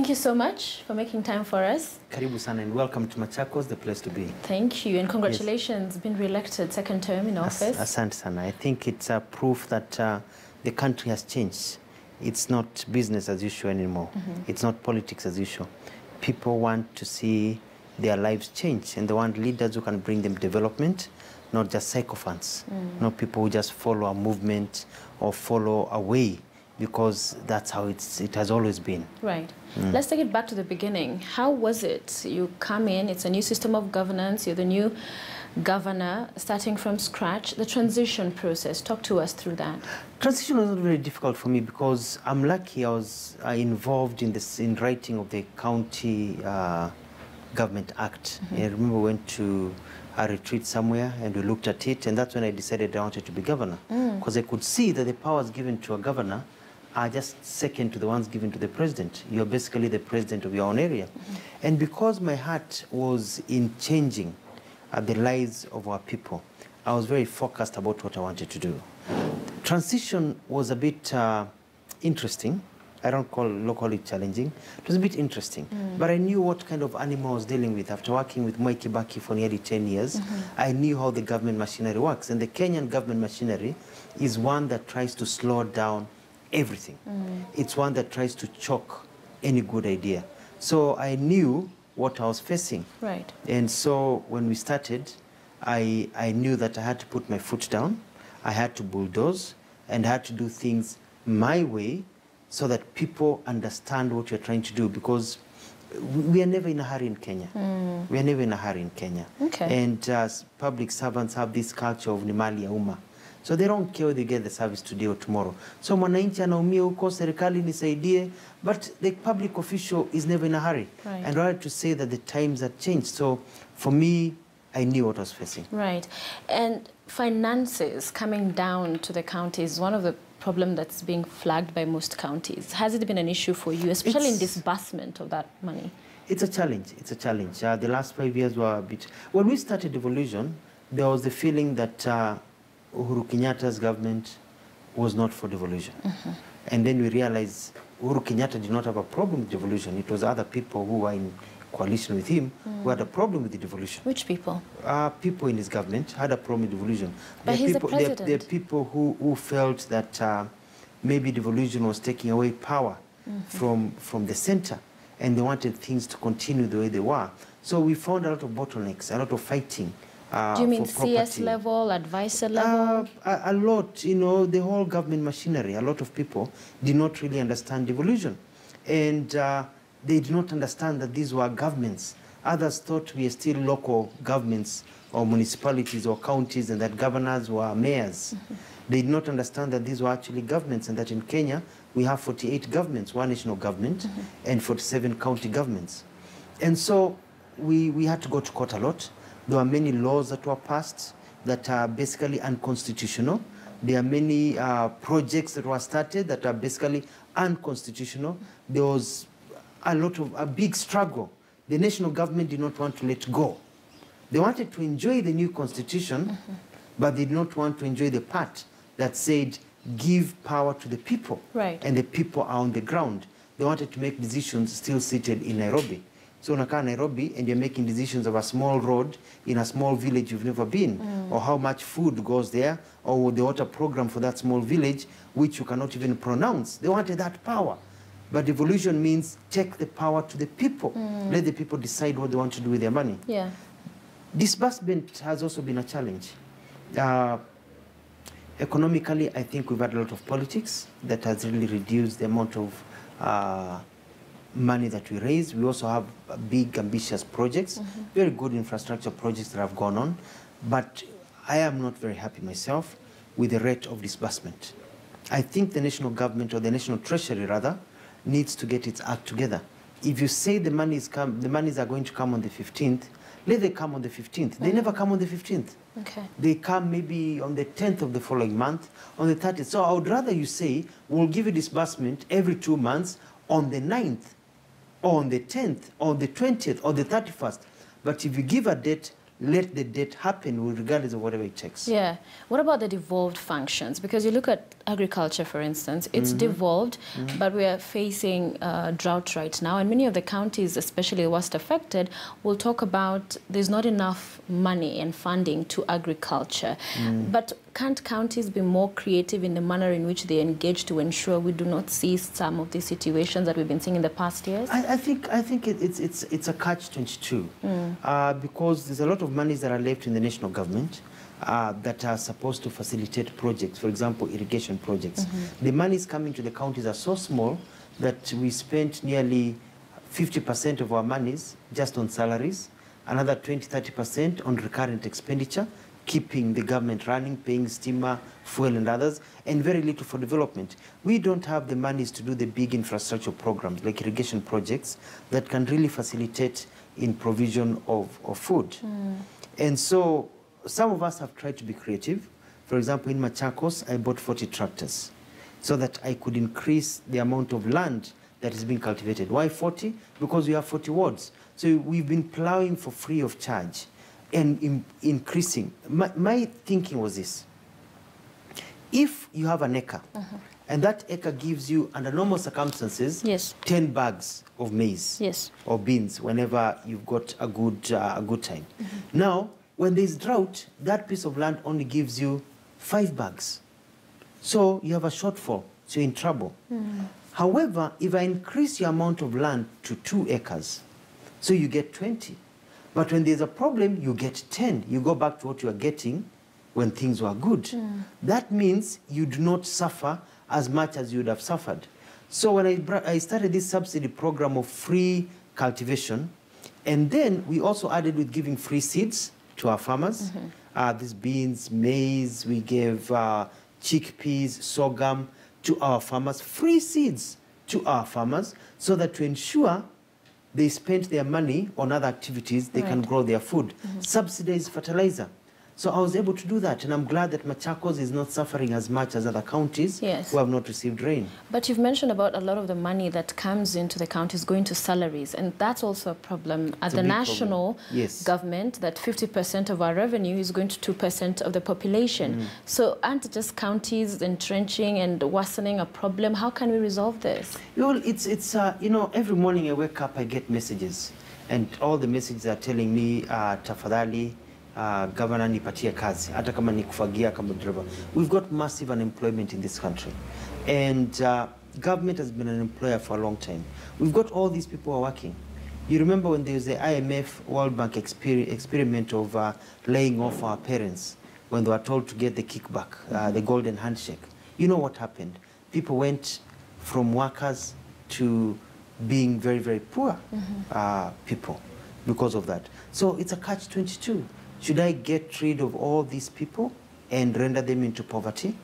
Thank you so much for making time for us. Karibu sana and welcome to Machakos, the place to be. Thank you and congratulations, yes. Being re-elected second term in office. Asante sana. I think it's a proof that the country has changed. It's not business as usual anymore. It's not politics as usual. People want to see their lives change and they want leaders who can bring them development, not just sycophants, not people who just follow a movement or follow a way, because that's how it has always been. Right. Let's take it back to the beginning. How was it? You come in, it's a new system of governance, you're the new governor, starting from scratch, the transition process. Talk to us through that. Transition was not very difficult for me because I'm lucky I was involved in writing of the County Government Act. I remember we went to a retreat somewhere and we looked at it, and that's when I decided I wanted to be governor, because I could see that the powers given to a governor are just second to the ones given to the president. You're basically the president of your own area. And because my heart was in changing the lives of our people, I was very focused about what I wanted to do. Transition was a bit interesting. I don't call it challenging. It was a bit interesting. But I knew what kind of animal I was dealing with. After working with Moi Kibaki for nearly 10 years, I knew how the government machinery works. And the Kenyan government machinery is one that tries to slow down everything. It's one that tries to choke any good idea. So I knew what I was facing. Right. And so when we started, I knew that I had to put my foot down, I had to bulldoze, and I had to do things my way so that people understand what you're trying to do, because we are never in a hurry in Kenya. We are never in a hurry in Kenya. Okay. And public servants have this culture of ni mali ya umma. So they don't care whether you get the service today or tomorrow. So mwananchi anaumia huko, serikali nisaidie, but the public official is never in a hurry. Right. And rather to say that the times have changed. So for me, I knew what I was facing. Right. And finances coming down to the counties is one of the problem that's being flagged by most counties. Has it been an issue for you, especially in disbursement of that money? It's a challenge. It's a challenge. The last 5 years were a bit... When we started devolution, there was the feeling that Uhuru Kenyatta's government was not for devolution. And then we realized Uhuru Kenyatta did not have a problem with devolution. It was other people who were in coalition with him who had a problem with the devolution. Which people? People in his government had a problem with devolution. But he's the president. There are people who felt that maybe devolution was taking away power from the center, and they wanted things to continue the way they were. So we found a lot of bottlenecks, a lot of fighting. Do you mean CS level, advisor level? A lot, you know, the whole government machinery. A lot of people did not really understand devolution. And they did not understand that these were governments. Others thought we are still local governments or municipalities or counties, and that governors were mayors. They did not understand that these were actually governments, and that in Kenya we have 48 governments, one national government, and 47 county governments. And so we had to go to court a lot. There were many laws that were passed that are basically unconstitutional. There are many projects that were started that are basically unconstitutional. There was a big struggle. The national government did not want to let go. They wanted to enjoy the new constitution, but they did not want to enjoy the part that said, give power to the people. Right. And the people are on the ground. They wanted to make decisions still seated in Nairobi. So unakaa Nairobi and you're making decisions of a small road in a small village you've never been, or how much food goes there, or the water program for that small village, which you cannot even pronounce. They wanted that power. But devolution means take the power to the people. Let the people decide what they want to do with their money. Yeah. Disbursement has also been a challenge. Economically, I think we've had a lot of politics that has really reduced the amount of money that we raise. We also have big, ambitious projects, very good infrastructure projects that have gone on. But I am not very happy myself with the rate of disbursement. I think the national government, or the national treasury rather, needs to get its act together. If you say the monies are going to come on the 15th, let them come on the 15th. They never come on the 15th. Okay. They come maybe on the 10th of the following month, on the 30th. So I would rather you say, we'll give you disbursement every 2 months on the 9th, or on the 10th, or the 20th, or the 31st. But if you give a date, let the debt happen regardless of whatever it takes. Yeah. What about the devolved functions? Because you look at agriculture, for instance, it's devolved, but we are facing drought right now. And many of the counties, especially the worst affected, will talk about there's not enough money and funding to agriculture. But can't counties be more creative in the manner in which they engage to ensure we do not see some of these situations that we've been seeing in the past years? I think it's a catch-22 because there's a lot of monies that are left in the national government that are supposed to facilitate projects, for example, irrigation projects. The monies coming to the counties are so small that we spent nearly 50% of our monies just on salaries, another 20-30% on recurrent expenditure, keeping the government running, paying steamer, fuel and others, and very little for development. We don't have the monies to do the big infrastructure programs like irrigation projects that can really facilitate in provision of food. And so some of us have tried to be creative. For example, in Machakos, I bought 40 tractors so that I could increase the amount of land that is being cultivated. Why 40? Because we have 40 wards. So we've been plowing for free of charge and increasing. My thinking was this. If you have an acre, and that acre gives you, under normal circumstances, 10 bags of maize or beans whenever you've got a good time. Now, when there's drought, that piece of land only gives you 5 bags. So you have a shortfall, so you're in trouble. However, if I increase your amount of land to 2 acres, so you get 20. But when there's a problem, you get 10. You go back to what you are getting when things were good. That means you do not suffer as much as you would have suffered. So when I started this subsidy program of free cultivation, and then we also added with giving free seeds to our farmers. These beans, maize, we gave chickpeas, sorghum to our farmers, free seeds to our farmers, so that to ensure they spent their money on other activities, they can grow their food. Subsidized fertilizer. So I was able to do that, and I'm glad that Machakos is not suffering as much as other counties who have not received rain. But you've mentioned about a lot of the money that comes into the counties going to salaries, and that's also a problem at the national government, that 50% of our revenue is going to 2% of the population. So aren't just counties entrenching and worsening a problem? How can we resolve this? Well, it's you know, every morning I wake up, I get messages, and all the messages are telling me, tafadhali, governor nipatie kazi, hata kama ni kufagia kama driver. We've got massive unemployment in this country. And government has been an employer for a long time. We've got all these people who are working. You remember when there was the IMF World Bank experiment of laying off our parents when they were told to get the kickback, the golden handshake. You know what happened? People went from workers to being very, very poor people because of that. So it's a catch-22. Should I get rid of all these people and render them into poverty?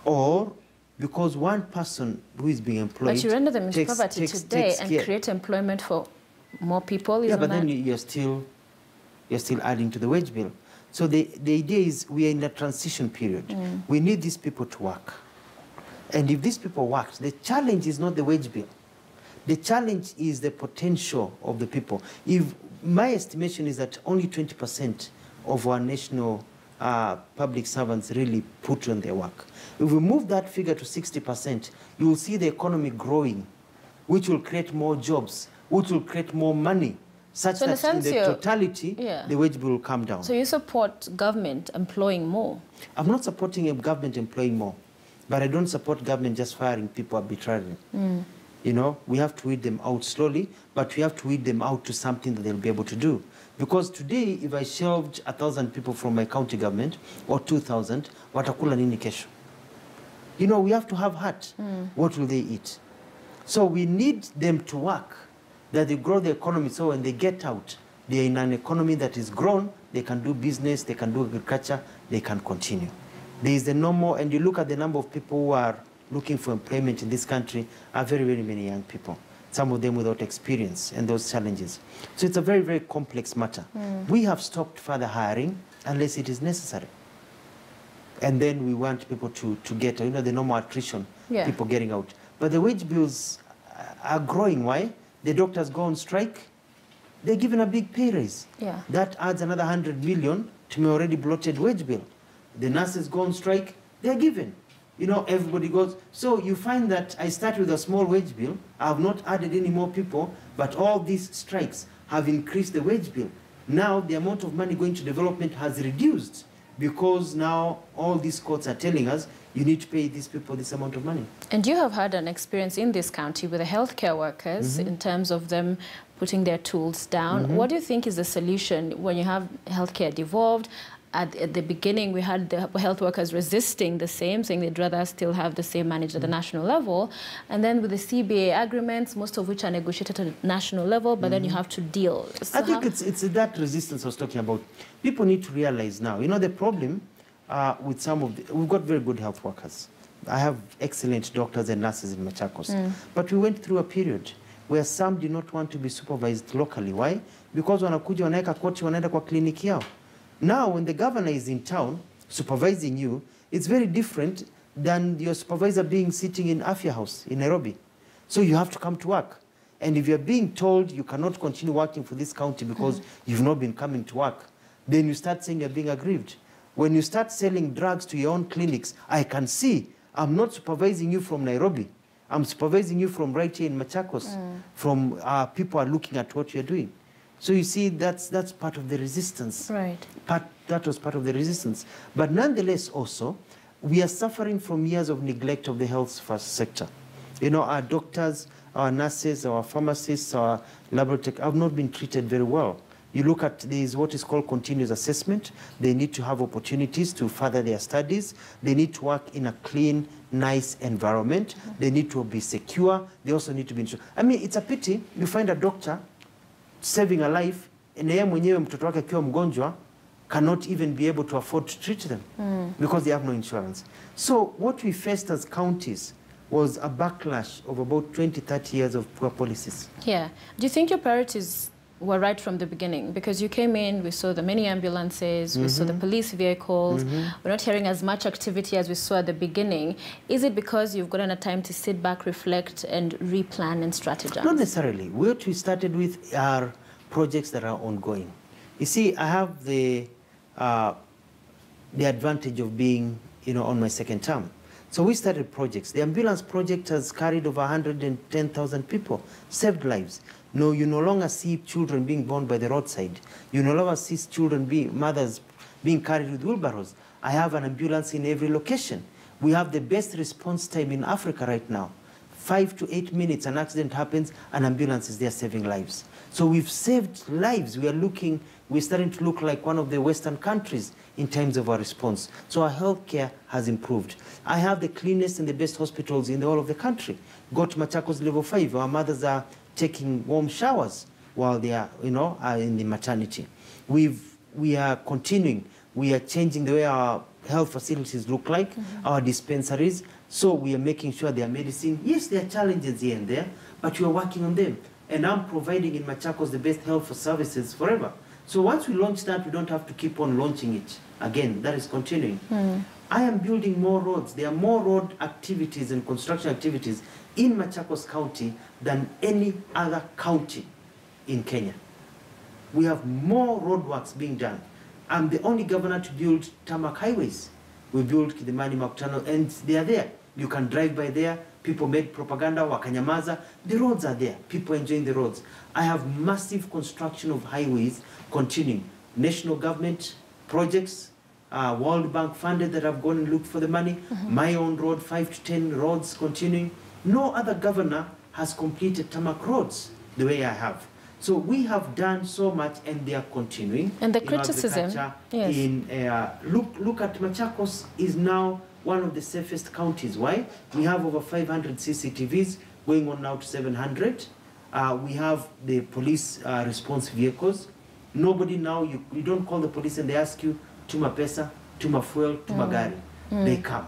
Or because one person who is being employed... But you render them into poverty today and create employment for more people, yeah, but then you're still adding to the wage bill. So the idea is we are in a transition period. We need these people to work. And if these people work, the challenge is not the wage bill. The challenge is the potential of the people. If my estimation is that only 20% of our national public servants really put on their work. If we move that figure to 60%, you will see the economy growing, which will create more jobs, which will create more money, such that in the totality, the wage bill will come down. So you support government employing more? I'm not supporting a government employing more, but I don't support government just firing people arbitrarily. You know, we have to weed them out slowly, but we have to weed them out to something that they'll be able to do. Because today, if I shelved 1,000 people from my county government, or 2,000, watakula nini kesho? You know, we have to have heart. What will they eat? So we need them to work, that they grow the economy, so when they get out, they're in an economy that is grown, they can do business, they can do agriculture, they can continue. There is the normal, and you look at the number of people who are looking for employment in this country are very, very many young people, some of them without experience and those challenges. So it's a very, very complex matter. We have stopped further hiring unless it is necessary. And then we want people to get, you know, the normal attrition, people getting out. But the wage bills are growing. Why? The doctors go on strike. they're given a big pay raise. Yeah. That adds another 100 million to my already bloated wage bill. The nurses go on strike, they're given. You know, everybody goes. So you find that I start with a small wage bill. I have not added any more people, but all these strikes have increased the wage bill. Now the amount of money going to development has reduced because now all these courts are telling us you need to pay these people this amount of money. And you have had an experience in this county with the healthcare workers in terms of them putting their tools down. What do you think is the solution when you have healthcare devolved? At the beginning, we had the health workers resisting the same, saying they'd rather still have the same managed at the national level. And then with the CBA agreements, most of which are negotiated at the national level, but then you have to deal. So I think it's that resistance I was talking about. People need to realize now, you know, the problem with some of we've got very good health workers. I have excellent doctors and nurses in Machakos. But we went through a period where some did not want to be supervised locally. Why? Because wanakuja wanaeka koti wanaenda kwa kliniki yao. Now, when the governor is in town supervising you, it's very different than your supervisor being sitting in Afya House in Nairobi. So you have to come to work. And if you're being told you cannot continue working for this county because you've not been coming to work, then you start saying you're being aggrieved. When you start selling drugs to your own clinics, I can see I'm not supervising you from Nairobi. I'm supervising you from right here in Machakos. From people are looking at what you're doing. So you see, that's part of the resistance. Right. That was part of the resistance. But nonetheless, also, we are suffering from years of neglect of the health sector. You know, our doctors, our nurses, our pharmacists, our laboratory have not been treated very well. You look at these, what is called continuous assessment. They need to have opportunities to further their studies. They need to work in a clean, nice environment. They need to be secure. They also need to be insured. I mean, it's a pity you find a doctor saving a life, and yeye mwenyewe mtoto wake akiwa mgonjwa cannot even be able to afford to treat them because they have no insurance. So what we faced as counties was a backlash of about 20, 30 years of poor policies. Yeah. Do you think your priorities were right from the beginning? Because you came in, we saw the many ambulances, we saw the police vehicles. We're not hearing as much activity as we saw at the beginning. Is it because you've gotten a time to sit back, reflect, and replan and strategize? Not necessarily. What we started with are projects that are ongoing. You see, I have the advantage of being, you know, on my second term. So we started projects. The ambulance project has carried over 110,000 people, saved lives. No, you no longer see children being born by the roadside. You no longer see mothers being carried with wheelbarrows. I have an ambulance in every location. We have the best response time in Africa right now. 5 to 8 minutes, an accident happens, an ambulance is there saving lives. So we've saved lives. We're starting to look like one of the Western countries in terms of our response. So our healthcare has improved. I have the cleanest and the best hospitals in the whole of the country. Go to Machakos level 5. Our mothers are taking warm showers while they are, you know, in the maternity. We are continuing. We are changing the way our health facilities look like, our dispensaries. So we are making sure their medicine, yes, there are challenges here and there, but we are working on them. And I'm providing in Machakos the best health services forever. So once we launch that, we don't have to keep on launching it. Again, that is continuing. I am building more roads. There are more road activities and construction activities in Machakos County than any other county in Kenya. We have more roadworks being done. I'm the only governor to build tarmac highways. We built Kidimani Makutano, and they are there. You can drive by there. People made propaganda, wakanyamaza. The roads are there. People enjoying the roads. I have massive construction of highways continuing. National government projects, World Bank funded that have gone and looked for the money. My own road, 5 to 10 roads continuing. No other governor has completed tarmac roads the way I have. So we have done so much, and they are continuing. And the criticism, yes. Look at Machakos is now one of the safest counties. Why? We have over 500 CCTVs, going on now to 700. We have the police response vehicles. Nobody now, you don't call the police and they ask you, tuma pesa, tuma fuel, tuma gari. They come.